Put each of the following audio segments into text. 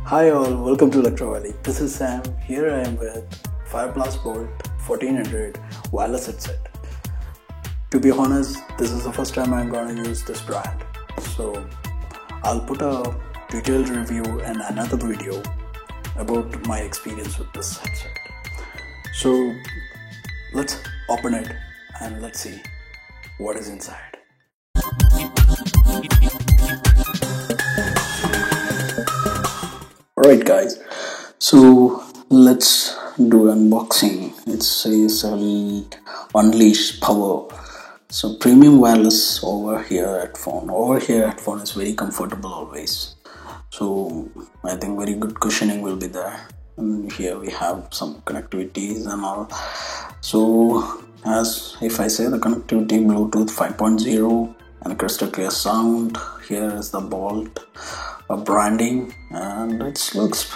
Hi all, welcome to Electro Valley. This is Sam. Here I am with FireBlast Bolt 1400 wireless headset. To be honest, this is the first time I'm going to use this brand. So I'll put a detailed review in another video about my experience with this headset. So let's open it and let's see what is inside. Alright guys, so let's do unboxing. It says unleash power. So premium wireless over here headphone. Over here headphone is very comfortable always. So I think very good cushioning will be there. And here we have some connectivities and all. So as if I say the connectivity Bluetooth 5.0 and crystal clear sound. Here is the Bolt branding, and it looks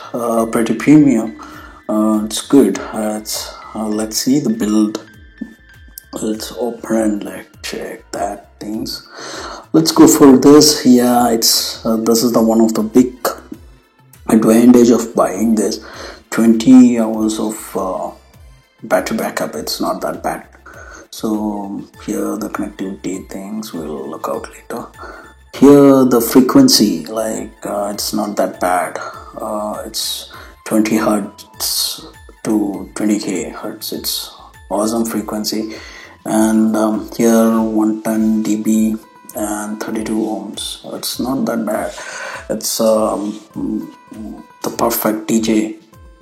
pretty premium. It's good. Let's see the build. Let's open and check that things. Let's go for this. Yeah, it's this is the one of the big advantage of buying this. 20 hours of battery backup. It's not that bad. So here the connectivity things will look out later. Here the frequency, it's not that bad. It's 20 hertz to 20k hertz. It's awesome frequency. And here 110 dB and 32 ohms. It's not that bad. It's the perfect DJ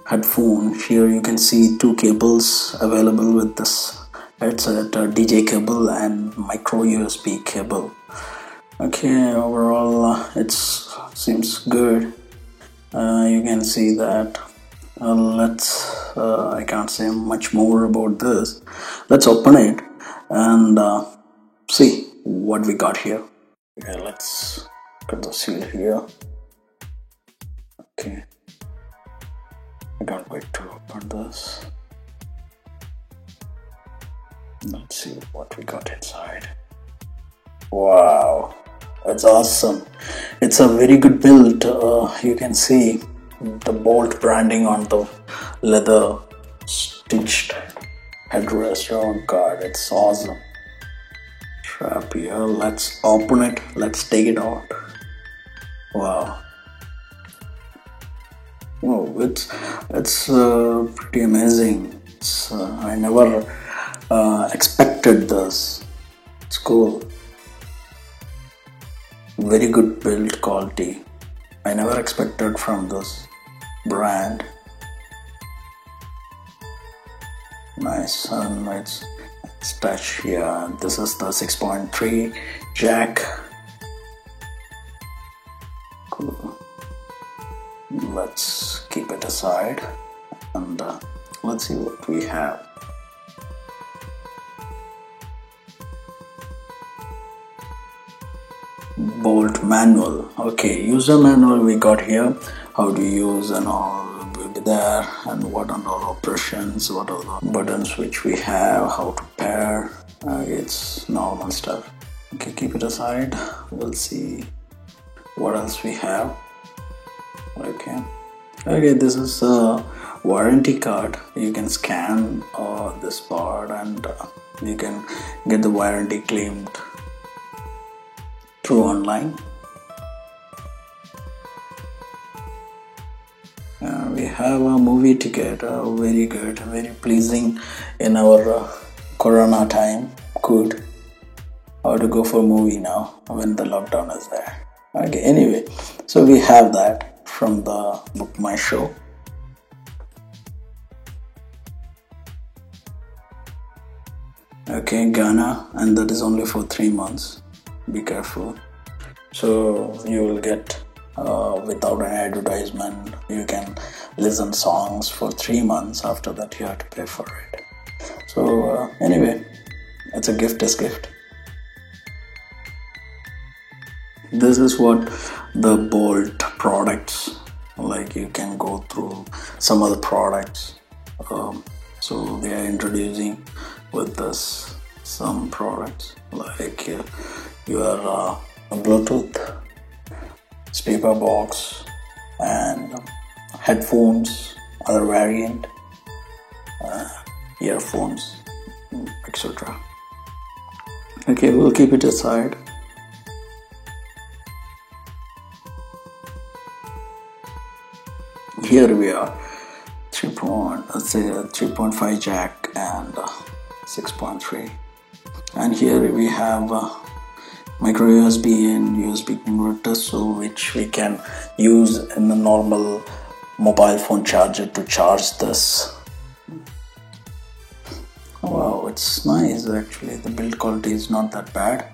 headphone. Here you can see two cables available with this headset, a DJ cable and micro USB cable. Okay, overall it seems good. You can see that. I can't say much more about this. Let's open it and see what we got here. Okay, let's put the seal here. Okay, I can't wait to open this. Let's see what we got inside. Wow, it's awesome. It's a very good build. You can see the Bolt branding on the leather stitched headrest. Oh god, it's awesome. Strap here. Let's open it. Let's take it out. Wow. Oh, it's pretty amazing. I never expected this. It's cool. Very good build quality. I never expected from this brand. Nice, and it's touch here. This is the 6.3 jack. Cool. Let's keep it aside and let's see what we have. Bolt manual. Okay, user manual we got here. How to use and all will be there, and what are all operations, what are the buttons which we have, how to pair. It's normal stuff. Okay, keep it aside. We'll see what else we have. Okay, this is a warranty card. You can scan this part and you can get the warranty claimed through online. We have a movie ticket, very good, very pleasing in our corona time. Good. How to go for a movie now when the lockdown is there. Okay, anyway, so we have that from the Book My Show. Okay, Ghana, and that is only for 3 months. Be careful. So you will get without an advertisement. You can listen songs for 3 months. After that you have to pay for it. So anyway, it's a gift is gift. This is what the Bolt products, you can go through some other products. So they are introducing with this some products like your Bluetooth speaker box and headphones, other variant, earphones, etc. Okay, we'll keep it aside. Here we are, 3.5 jack and 6.3, and here we have micro USB and USB converter, so which we can use in a normal mobile phone charger to charge this. Wow, it's nice actually. The build quality is not that bad.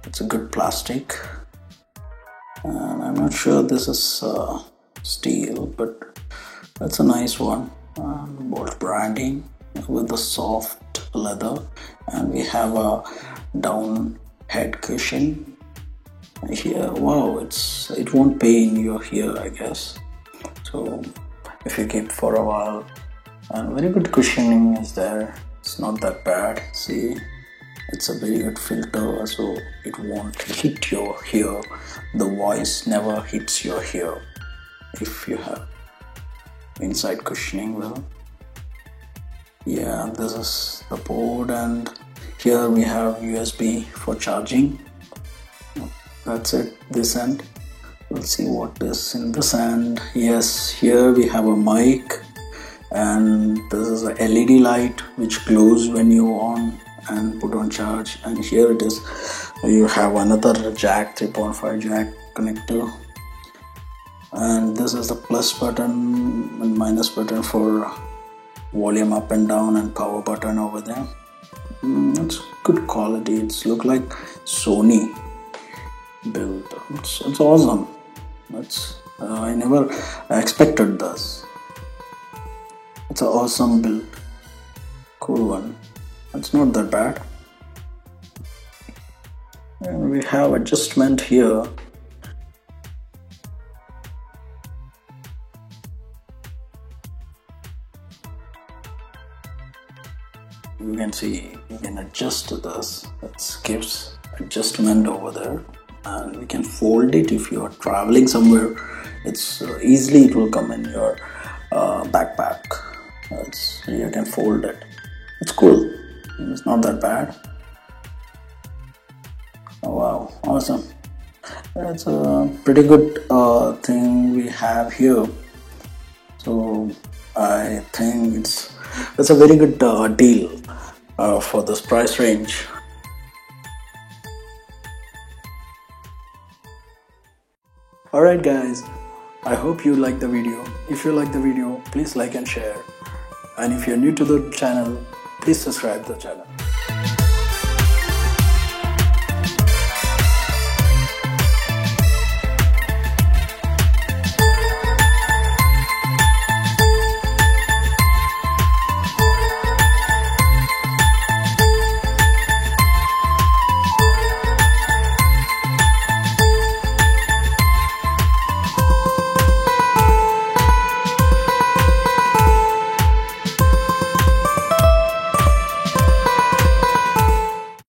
It's a good plastic, and I'm not sure this is steel, but that's a nice one. Bolt branding with the soft leather, and we have a down head cushion here. Wow, it won't pain your ear, I guess. So if you keep for a while, and very good cushioning is there. It's not that bad. See, it's a very good filter, so it won't hit your ear. The voice never hits your ear if you have inside cushioning. Well, yeah, this is the board, and here we have USB for charging. That's it, this end. We'll see what is in this end. Yes, here we have a mic, and this is a LED light which glows when you on and put on charge. And here it is, you have another jack, 3.5 jack connector, and this is the plus button and minus button for volume up and down, and power button over there. It's good quality. It's look like Sony build. It's awesome. I never expected this. It's an awesome build. Cool one. It's not that bad. And we have adjustment here. You can see you can adjust to this. It gives adjustment over there, and we can fold it if you are traveling somewhere. It's easily it will come in your backpack. You can fold it. It's cool. It's not that bad. Oh, wow, awesome. That's a pretty good thing we have here. So I think it's a very good deal for this price range. Alright guys, I hope you like the video. If you like the video, please like and share. And if you're new to the channel, please subscribe to the channel.